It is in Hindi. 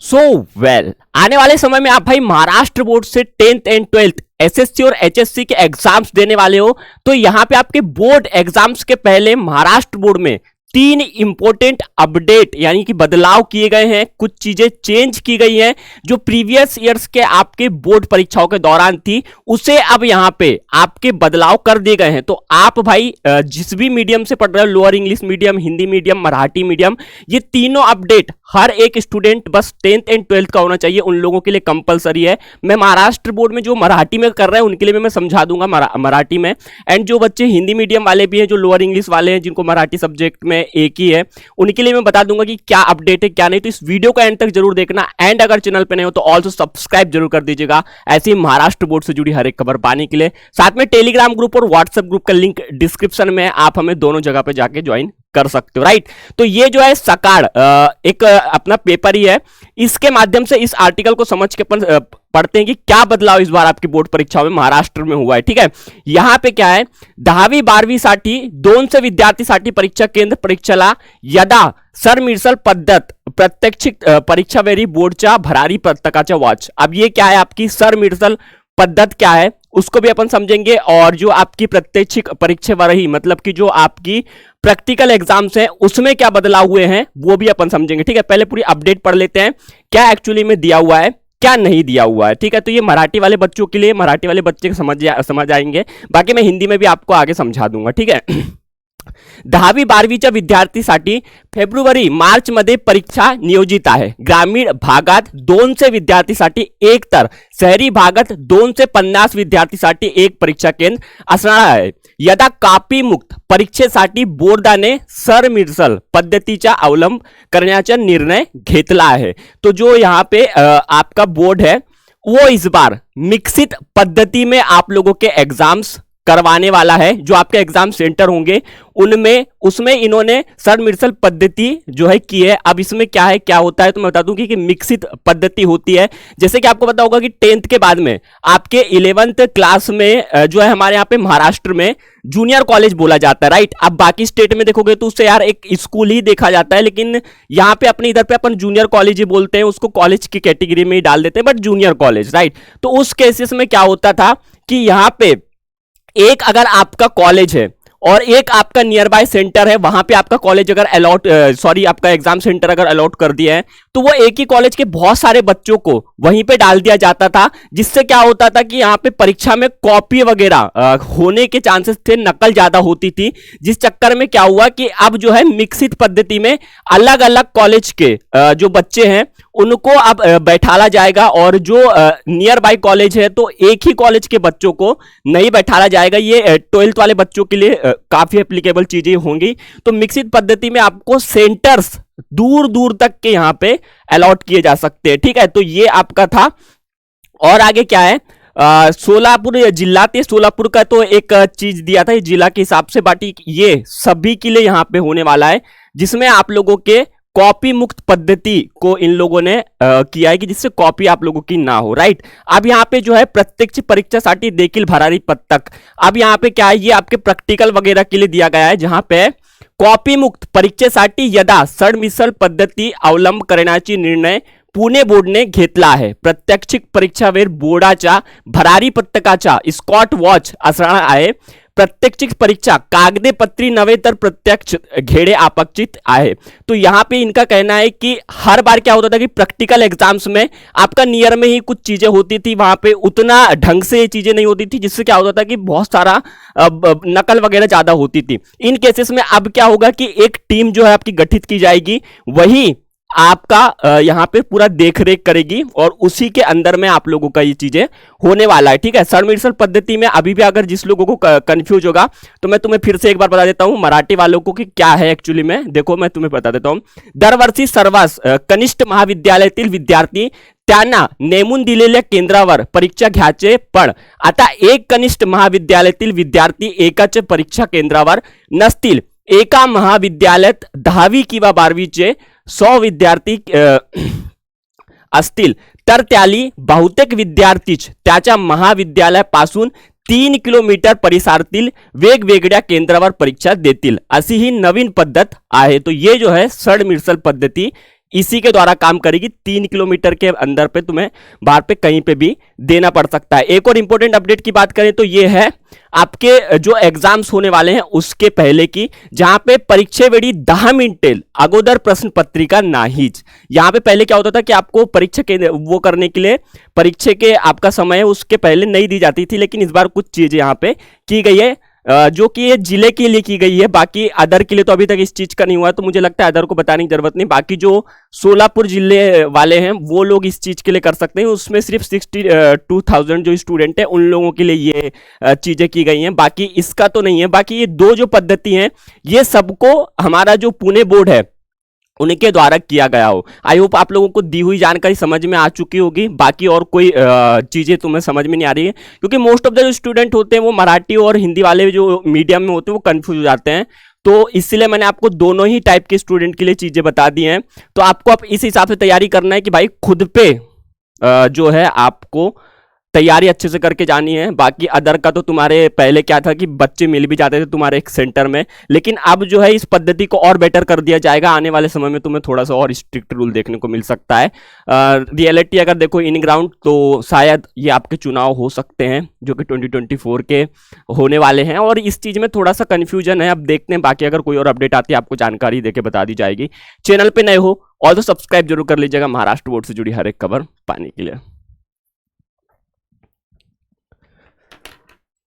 सो वेल आने वाले समय में आप भाई महाराष्ट्र बोर्ड से 10th एंड 12th एसएससी और एचएससी के एग्जाम्स देने वाले हो, तो यहां पे आपके बोर्ड एग्जाम्स के पहले महाराष्ट्र बोर्ड में 3 इंपॉर्टेंट अपडेट यानी कि बदलाव किए गए हैं। कुछ चीजें चेंज की गई हैं जो प्रीवियस ईयर्स के आपके बोर्ड परीक्षाओं के दौरान थी, उसे अब यहां पे आपके बदलाव कर दिए गए हैं। तो आप भाई जिस भी मीडियम से पढ़ रहे हो, lower English medium, Hindi medium, Marathi medium, ये तीनों अपडेट हर एक स्टूडेंट बस 10th एंड 12th का होना चाहिए, उन लोगों के लिए कंपलसरी है। मैं महाराष्ट्र बोर्ड में जो मराठी में कर रहे हैं उनके लिए मैं समझा दूंगा मराठी में, एंड जो बच्चे हिंदी मीडियम वाले भी हैं, जो लोअर इंग्लिश वाले हैं, जिनको मराठी सब्जेक्ट में एक ही है, उनके लिए मैं बता दूंगा कि क्या अपडेट है क्या नहीं। तो इस वीडियो का एंड तक जरूर देखना, एंड अगर चैनल पे नए हो तो ऑल्सो सब्सक्राइब जरूर कर दीजिएगा ऐसी महाराष्ट्र बोर्ड से जुड़ी हर एक खबर पाने के लिए। साथ में टेलीग्राम ग्रुप और व्हाट्सएप ग्रुप का लिंक डिस्क्रिप्शन में, आप हमें दोनों जगह पे जाके ज्वाइन कर सकते हो, राइट। तो ये जो है सकाळ एक अपना पेपर ही है, इसके माध्यम से इस आर्टिकल को समझ के अपन पढ़ते हैं कि क्या बदलाव इस बार आपकी बोर्ड परीक्षाओं में महाराष्ट्र में हुआ है। ठीक है, यहां पे क्या है, 10वी 12वी साठी 200 विद्यार्थीसाठी परीक्षा केंद्र परीक्षेला यदा सरमिसळ पद्धत प्रत्यक्ष परीक्षा वेळी बोर्डच्या भरारी पत्रकाच्या वॉच। अब ये क्या है, आपकी सरमिसळ पद्धत क्या है उसको भी अपन समझेंगे, और जो आपकी प्रत्यक्ष परीक्षा वही मतलब कि जो आपकी प्रैक्टिकल एग्जाम्स हैं उसमें क्या बदलाव हुए हैं वो भी अपन समझेंगे। ठीक है, पहले पूरी अपडेट पढ़ लेते हैं, क्या एक्चुअली में दिया हुआ है क्या नहीं दिया हुआ है। ठीक है, तो ये मराठी वाले बच्चों के लिए, मराठी वाले बच्चे समझ आएंगे, बाकी मैं हिंदी में भी आपको आगे समझा दूंगा। ठीक है 10वी 12वीच्या विद्यार्थीसाठी फेब्रुवारी मार्च मध्ये परीक्षा नियोजित आहे। ग्रामीण भागात 200 विद्यार्थीसाठी एक, तर शहरी भागात 2 से 50 विद्यार्थीसाठी एक परीक्षा केंद्र असणार आहे। यदा कापी मुक्त परीक्षेसाठी बोर्डाने सरमिसळ पद्धतीचा अवलंब करण्याचा निर्णय घेतला आहे। तो जो यहाँ पे आपका बोर्ड है वो इस बार मिक्सित पद्धति में आप लोगों के एग्जाम्स करवाने वाला है। जो आपके एग्जाम सेंटर होंगे उनमें उसमें इन्होंने सरमिसळ पद्धति जो है की है। अब इसमें क्या है क्या होता है तो मैं बता दूं कि मिक्सित पद्धति होती है। जैसे कि आपको पता होगा कि 10th के बाद में आपके 11th क्लास में जो है हमारे यहाँ पे महाराष्ट्र में जूनियर कॉलेज बोला जाता है, राइट। अब बाकी स्टेट में देखोगे तो उससे यार एक स्कूल ही देखा जाता है, लेकिन यहाँ पे अपने इधर पे अपन जूनियर कॉलेज ही बोलते हैं, उसको कॉलेज की कैटेगरी में ही डाल देते हैं, बट जूनियर कॉलेज, राइट। तो उस केसेस में क्या होता था कि यहाँ पे एक अगर आपका कॉलेज है और एक आपका नियर बाय सेंटर है, वहां पे आपका कॉलेज अगर आपका एग्जाम सेंटर अगर अलॉट कर दिया है तो वो एक ही कॉलेज के बहुत सारे बच्चों को वहीं पे डाल दिया जाता था, जिससे क्या होता था कि यहाँ पे परीक्षा में कॉपी वगैरह होने के चांसेस थे, नकल ज्यादा होती थी। जिस चक्कर में क्या हुआ कि अब जो है मिक्सित पद्धति में अलग अलग कॉलेज के जो बच्चे हैं उनको अब बैठाला जाएगा, और जो नियर बाय कॉलेज है तो एक ही कॉलेज के बच्चों को नहीं बैठाला जाएगा। ये 12th वाले बच्चों के लिए काफी एप्लीकेबल चीजें होंगी। तो मिक्सित पद्धति में आपको सेंटर्स दूर दूर तक के यहां पे अलॉट किए जा सकते हैं। ठीक है, तो ये आपका था। और आगे क्या है, सोलापुर जिला थे, सोलापुर का तो एक चीज दिया था जिला के हिसाब से, बाकी ये सभी के लिए यहां पे होने वाला है, जिसमें आप लोगों के कॉपी मुक्त पद्धति को इन लोगों ने किया है कि जिससे कॉपी आप लोगों की ना हो, राइट। अब यहाँ पे जो है प्रत्यक्ष परीक्षासाठी देखील भरारी पत्रक, अब यहाँ पे क्या है, ये आपके प्रैक्टिकल वगैरह के लिए दिया गया है, जहां पे कॉपी मुक्त परीक्षेसाठी यदा सरमिसळ पद्धती अवलंब करण्याची निर्णय पुणे बोर्डने घेतला आहे। प्रत्यक्ष परीक्षावेळी बोर्डाच्या भरारी पत्रकाचा स्कॉट वॉच असणार आहे। प्रत्यक्ष परीक्षा कागदेपत्री नव्हे तर प्रत्यक्ष घेणे अपेक्षित आहे। तो यहाँ पे इनका कहना है कि हर बार क्या होता था कि प्रैक्टिकल एग्जाम्स में आपका नियर में ही कुछ चीजें होती थी, वहां पे उतना ढंग से ये चीजें नहीं होती थी, जिससे क्या होता था कि बहुत सारा नकल वगैरह ज्यादा होती थी। इन केसेस में अब क्या होगा कि एक टीम जो है आपकी गठित की जाएगी, वही आपका यहाँ पे पूरा देख रेख करेगी, और उसी के अंदर में आप लोगों का ये चीजें होने वाला है। ठीक है, सरमिसळ पद्धति में अभी भी अगर जिस लोगों को कंफ्यूज होगा तो मैं तुम्हें फिर से एक बार बता देता हूं मराठी वालों को कि क्या है एक्चुअली में। देखो मैं तुम्हें बता देता हूं, दरवर्षी सर्वांस कनिष्ठ महाविद्यालयातील विद्यार्थी त्यांना नेमून दिलेल्या केंद्रावर परीक्षा घ्यायचे, पण आता एक कनिष्ठ महाविद्यालयातील विद्यार्थी एकाच परीक्षा केंद्रावर नसतील। एका महाविद्यालयात 10वी किंवा 12वीचे 100 विद्यार्थी असतील तर त्याली बहुतेक विद्यार्थीच त्याच्या महाविद्यालयापासून 3 किलोमीटर परिसरातील वेगवेगळ्या केंद्रावर परीक्षा देतील, अशी ही नवीन पद्धत आहे। तो ये जो है सरमिसळ पद्धति इसी के द्वारा काम करेगी। 3 किलोमीटर के अंदर पे तुम्हें बाहर पे कहीं पे भी देना पड़ सकता है। एक और इंपॉर्टेंट अपडेट की बात करें तो ये है आपके जो एग्जाम्स होने वाले हैं उसके पहले की, जहां पे परीक्षा वेळी 10 मिनिटे अगोदर प्रश्न पत्रिका नाहीच। यहां पे पहले क्या होता था कि आपको परीक्षा के वो करने के लिए परीक्षा के आपका समय है उसके पहले नहीं दी जाती थी, लेकिन इस बार कुछ चीजें यहां पे की गई है जो कि ये जिले के लिए की गई है। बाकी अदर के लिए तो अभी तक इस चीज का नहीं हुआ, तो मुझे लगता है अदर को बताने की जरूरत नहीं। बाकी जो सोलापुर जिले वाले हैं वो लोग इस चीज के लिए कर सकते हैं, उसमें सिर्फ 62,000 जो स्टूडेंट है उन लोगों के लिए ये चीजें की गई हैं, बाकी इसका तो नहीं है। बाकी ये दो जो पद्धति हैं ये सबको हमारा जो पुणे बोर्ड है उनके द्वारा किया गया हो। आई होप आप लोगों को दी हुई जानकारी समझ में आ चुकी होगी। बाकी और कोई चीजें तुम्हें समझ में नहीं आ रही है, क्योंकि मोस्ट ऑफ द जो स्टूडेंट होते हैं वो मराठी और हिंदी वाले जो मीडियम में होते हैं वो कंफ्यूज हो जाते हैं, तो इसलिए मैंने आपको दोनों ही टाइप के स्टूडेंट के लिए चीजें बता दी हैं। तो आपको अब इस हिसाब से तैयारी करना है कि भाई खुद पे जो है आपको तैयारी अच्छे से करके जानी है। बाकी अदर का तो तुम्हारे पहले क्या था कि बच्चे मिल भी जाते थे तुम्हारे एक सेंटर में, लेकिन अब जो है इस पद्धति को और बेटर कर दिया जाएगा। आने वाले समय में तुम्हें थोड़ा सा और स्ट्रिक्ट रूल देखने को मिल सकता है। रियलिटी अगर देखो इन ग्राउंड तो शायद ये आपके चुनाव हो सकते हैं जो कि 2024 के होने वाले हैं, और इस चीज में थोड़ा सा कंफ्यूजन है। अब देखते हैं, बाकी अगर कोई और अपडेट आती है आपको जानकारी देके बता दी जाएगी। चैनल पे नए हो और तो सब्सक्राइब जरूर कर लीजिएगा महाराष्ट्र बोर्ड से जुड़ी हर एक खबर पाने के लिए।